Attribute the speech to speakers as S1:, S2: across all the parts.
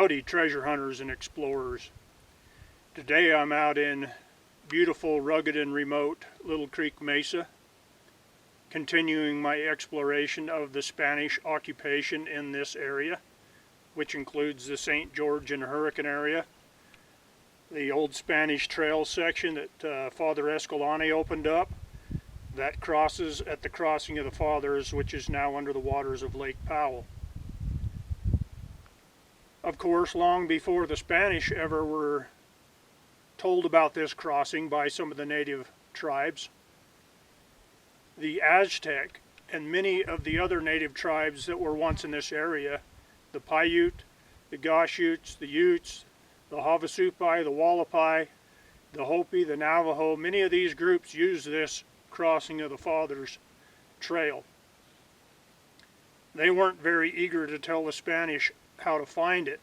S1: Howdy, treasure hunters and explorers. Today I'm out in beautiful, rugged, and remote Little Creek Mesa, continuing my exploration of the Spanish occupation in this area, which includes the St. George and Hurricane area, the old Spanish trail section that Father Escalante opened up, that crosses at the crossing of the Fathers, which is now under the waters of Lake Powell. Of course, long before the Spanish ever were told about this crossing by some of the native tribes, the Aztec and many of the other native tribes that were once in this area, the Paiute, the Goshutes, the Utes, the Havasupai, the Wallapai, the Hopi, the Navajo, many of these groups used this crossing of the Fathers trail. They weren't very eager to tell the Spanish how to find it.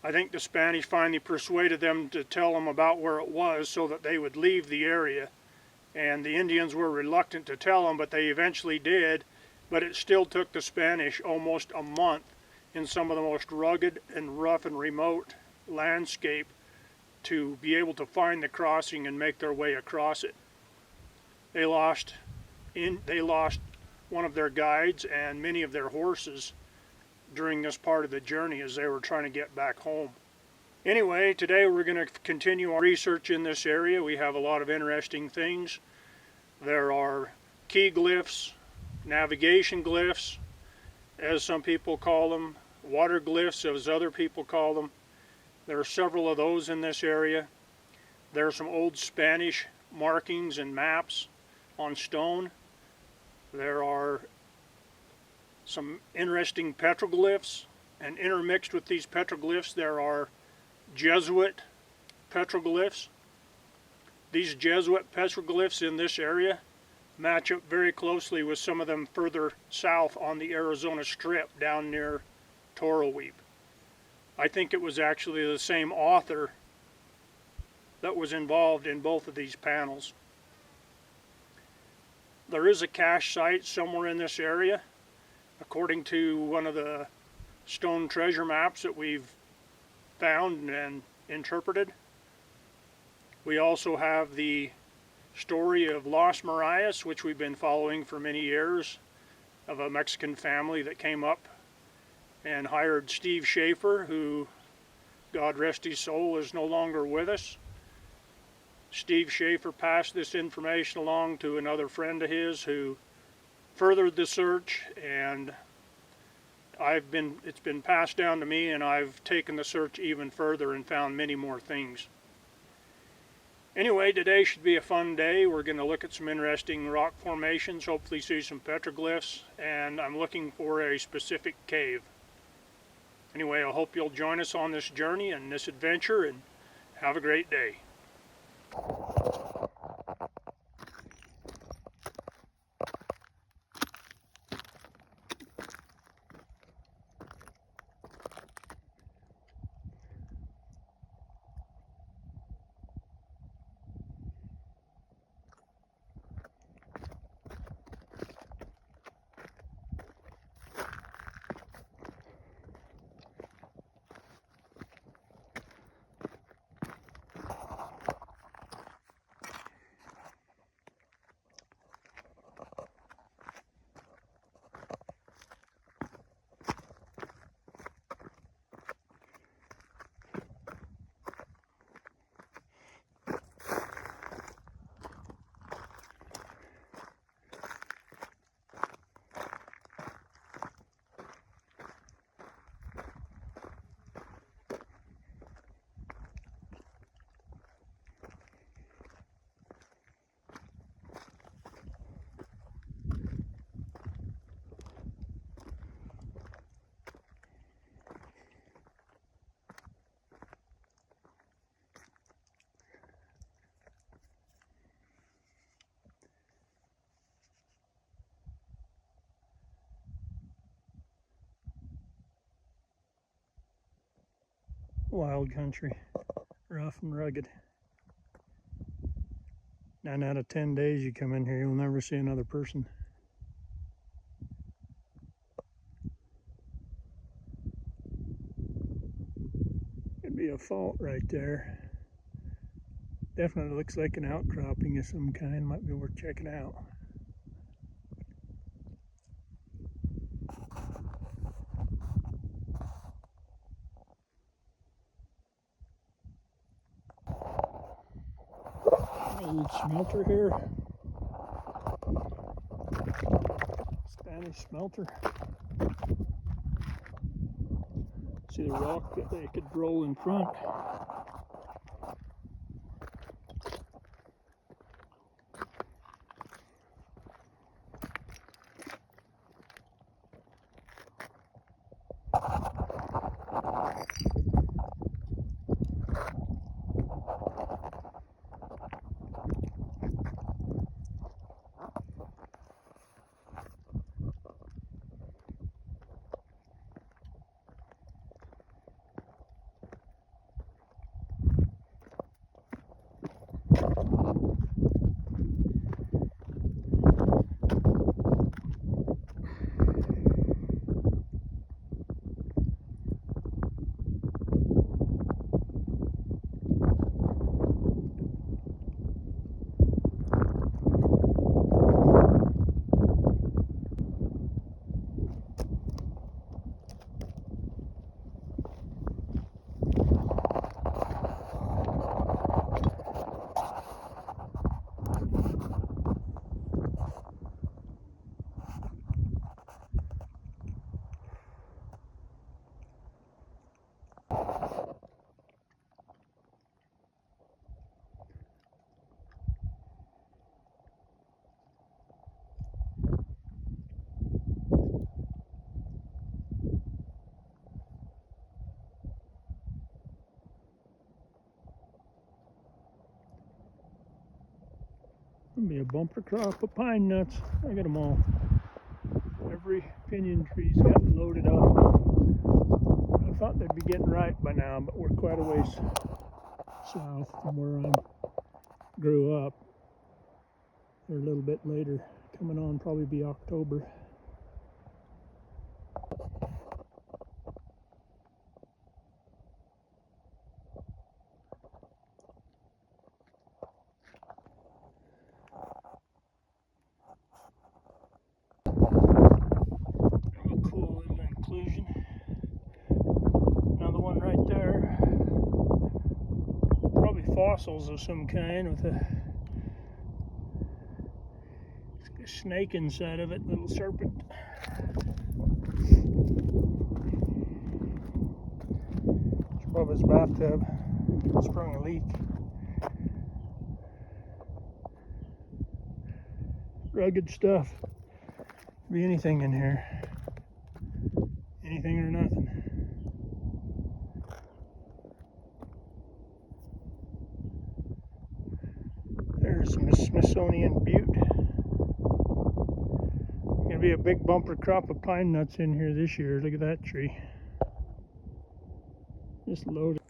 S1: I think the Spanish finally persuaded them to tell them about where it was so that they would leave the area, and the Indians were reluctant to tell them, but they eventually did. But it still took the Spanish almost a month in some of the most rugged and rough and remote landscape to be able to find the crossing and make their way across it. They lost one of their guides and many of their horses during this part of the journey as they were trying to get back home. Anyway, today we're going to continue our research in this area. We have a lot of interesting things. There are key-glyphs, navigation glyphs, as some people call them, water glyphs, as other people call them. There are several of those in this area. There are some old Spanish markings and maps on stone. There are some interesting petroglyphs, and intermixed with these petroglyphs there are Jesuit petroglyphs. These Jesuit petroglyphs in this area match up very closely with some of them further south on the Arizona Strip down near Toroweep. I think it was actually the same author that was involved in both of these panels. There is a cache site somewhere in this area, according to one of the stone treasure maps that we've found and interpreted. We also have the story of Las Marias, which we've been following for many years, of a Mexican family that came up and hired Steve Schaefer, who, God rest his soul, is no longer with us. Steve Schaefer passed this information along to another friend of his who furthered the search, and it's been passed down to me, and I've taken the search even further and found many more things. Anyway, today should be a fun day. We're going to look at some interesting rock formations, hopefully see some petroglyphs, and I'm looking for a specific cave. Anyway, I hope you'll join us on this journey and this adventure, and have a great day. Wild country, rough and rugged. 9 out of 10 days you come in here, you'll never see another person. fault right there. Definitely looks like an outcropping of some kind. Might be worth checking out. Old smelter here. Spanish smelter. See the rock that they could roll in front. Gonna be a bumper crop of pine nuts. I got them all. Every pinyon tree's got loaded up. I thought they'd be getting ripe by now, but we're quite a ways south from where I grew up. They're a little bit later, coming on, probably be October. Cool little inclusion. Another one right there. Probably fossils of some kind with a snake inside of it, little serpent. It's above his bathtub. Sprung a leak. Rugged stuff. Be anything in here. Anything or nothing. There's some Smithsonian butte. Gonna be a big bumper crop of pine nuts in here this year. Look at that tree. Just loaded.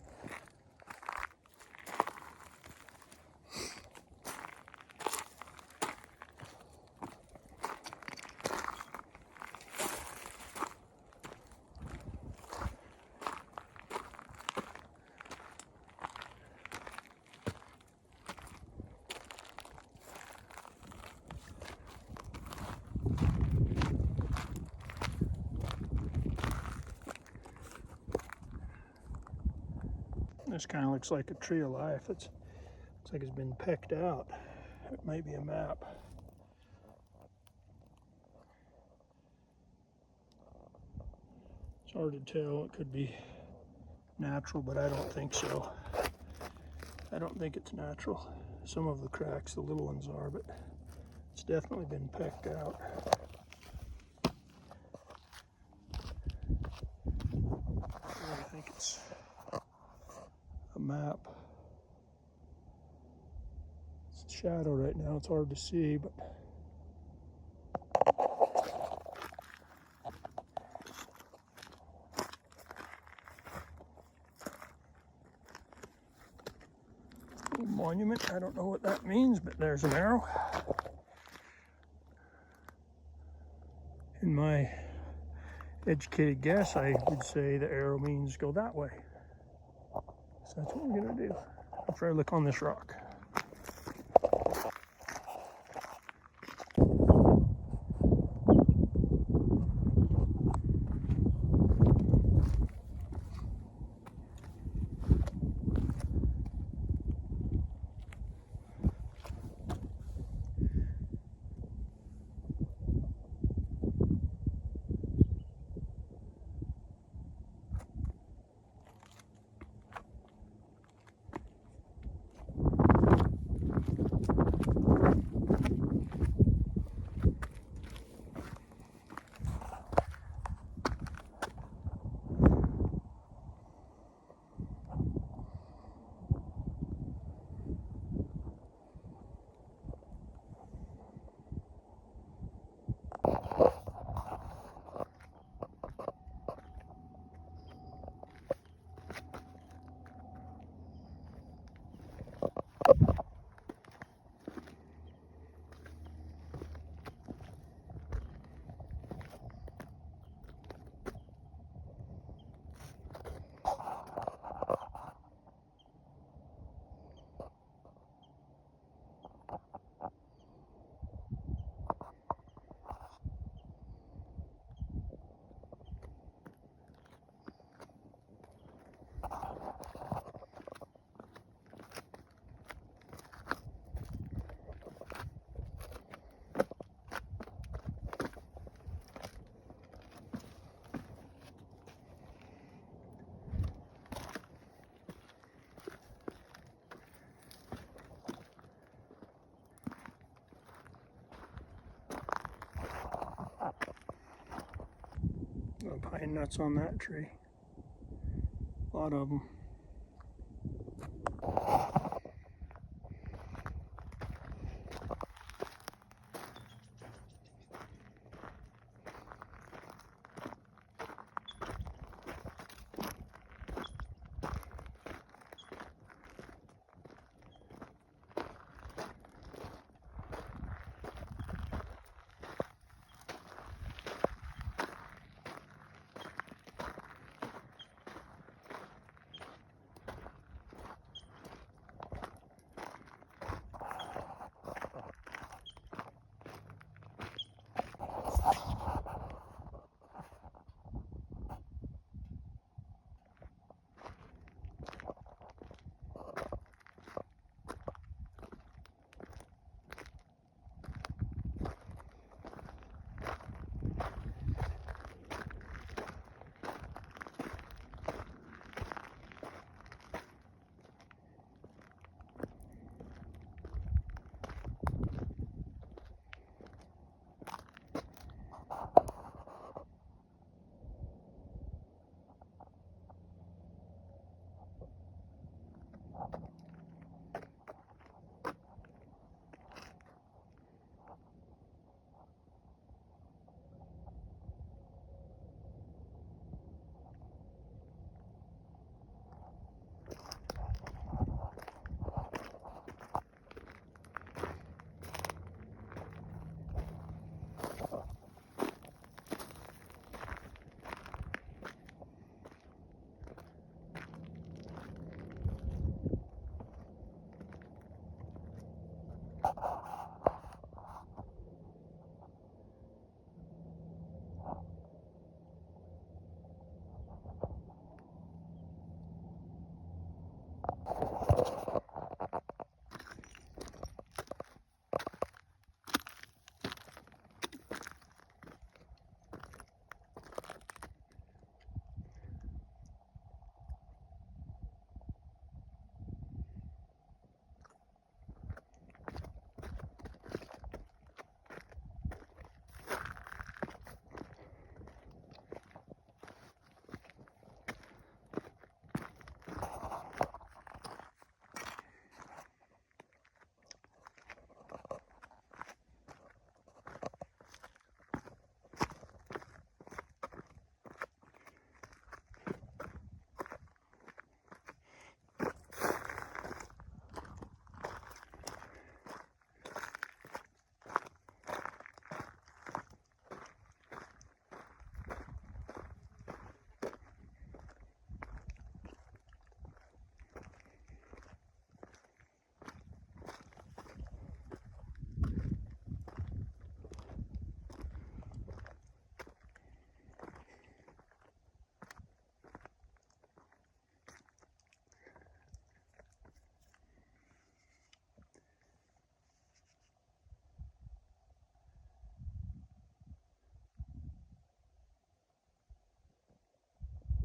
S1: This kind of looks like a tree of life. Looks like it's been pecked out. It might be a map. It's hard to tell. It could be natural, but I don't think so. I don't think it's natural. Some of the cracks, the little ones are, but it's definitely been pecked out. I think it's a map. It's shadow right now, it's hard to see, but monument, I don't know what that means, but there's an arrow. In my educated guess, I would say the arrow means go that way. So that's what we're going to do after I look on this rock. Pine nuts on that tree. A lot of them.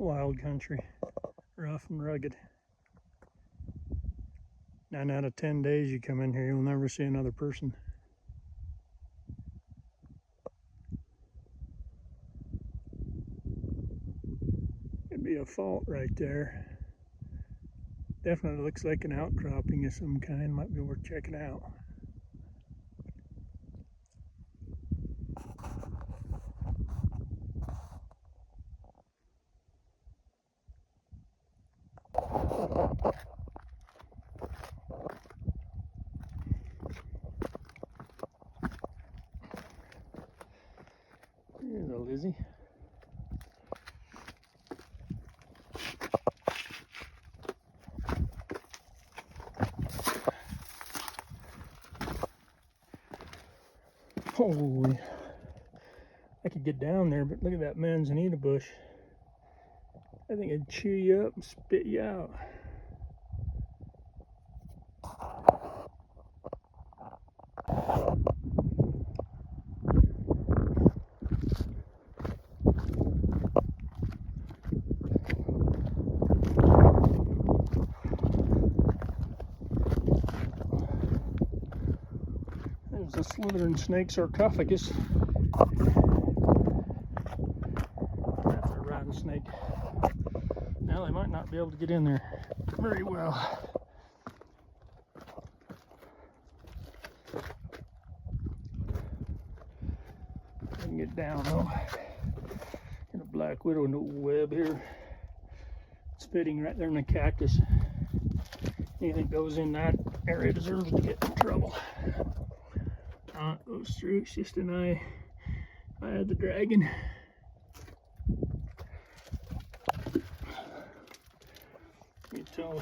S1: wild country, rough and rugged. 9 out of 10 days you come in here, you'll never see another person. Could be a fault right there. Definitely looks like an outcropping of some kind, might be worth checking out. Here's a Lizzie. Holy, I could get down there, but look at that manzanita bush. I think it'd chew you up and spit you out. There's a slithering snake sarcophagus. That's a rattlesnake. Now they might not be able to get in there very well. I can get down though. Got a black widow in the web here. It's fitting right there in the cactus. Anything goes in that area deserves to get in trouble. It goes through, it's just an eye. I had the dragon. You tell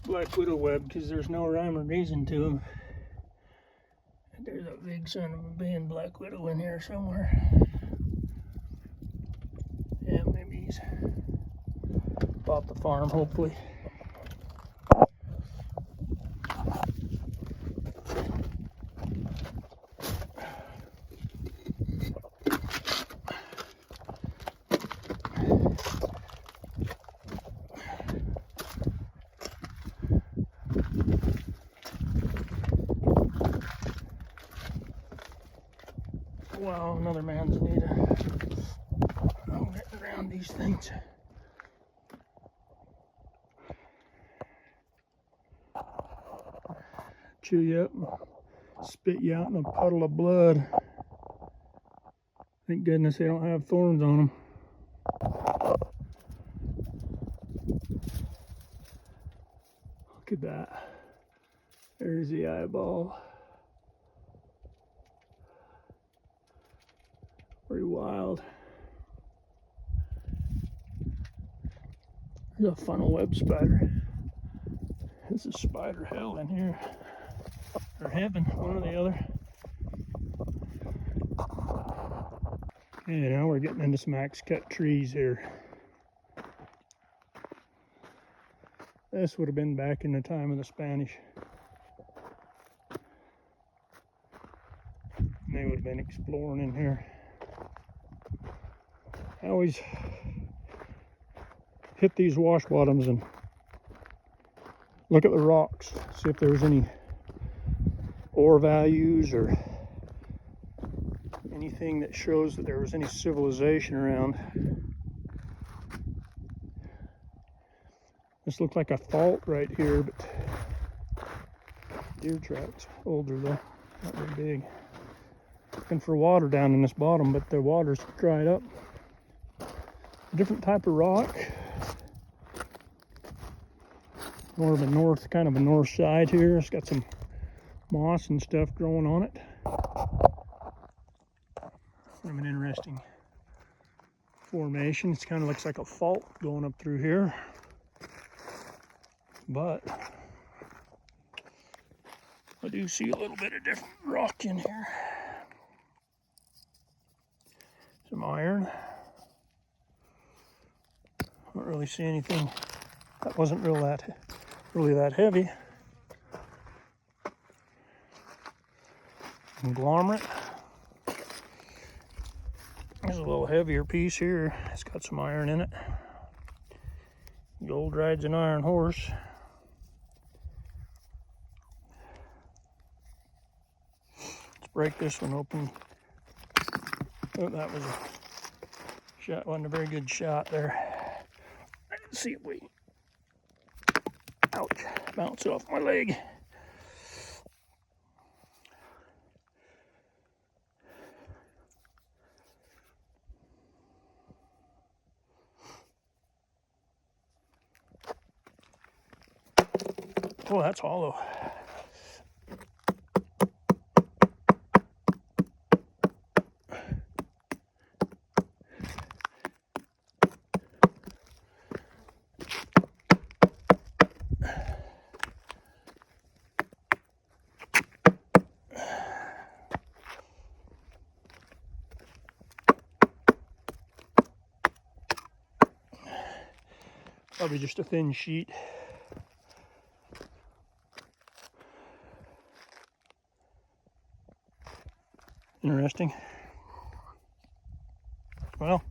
S1: black widow web because there's no rhyme or reason to them. There's a big son of a being black widow in here somewhere. Yeah, maybe he's bought the farm, hopefully. Wow, another manzanita. I'm getting around these things. Chew you up and spit you out in a puddle of blood. Thank goodness they don't have thorns on them. Look at that. There's the eyeball. Pretty wild. There's a funnel web spider. This is spider hell in here. Or heaven, one or the other. Okay, now we're getting into some axe cut trees here. This would have been back in the time of the Spanish. And they would have been exploring in here. I always hit these wash bottoms and look at the rocks, see if there's any ore values or anything that shows that there was any civilization around. This looks like a fault right here, but deer tracks. Older though, not very big. Looking for water down in this bottom, but the water's dried up. Different type of rock. More of a north, kind of a north side here. It's got some moss and stuff growing on it. Kind of an interesting formation. It kind of looks like a fault going up through here. But I do see a little bit of different rock in here. Some iron. Don't really see anything that wasn't really that heavy. Conglomerate. There's a little heavier piece here. It's got some iron in it. Gold rides an iron horse. Let's break this one open. Oh, that was a shot. Wasn't a very good shot there. Let's see if we, ouch, bounce off my leg. Oh, that's hollow. Probably just a thin sheet. Interesting. Well,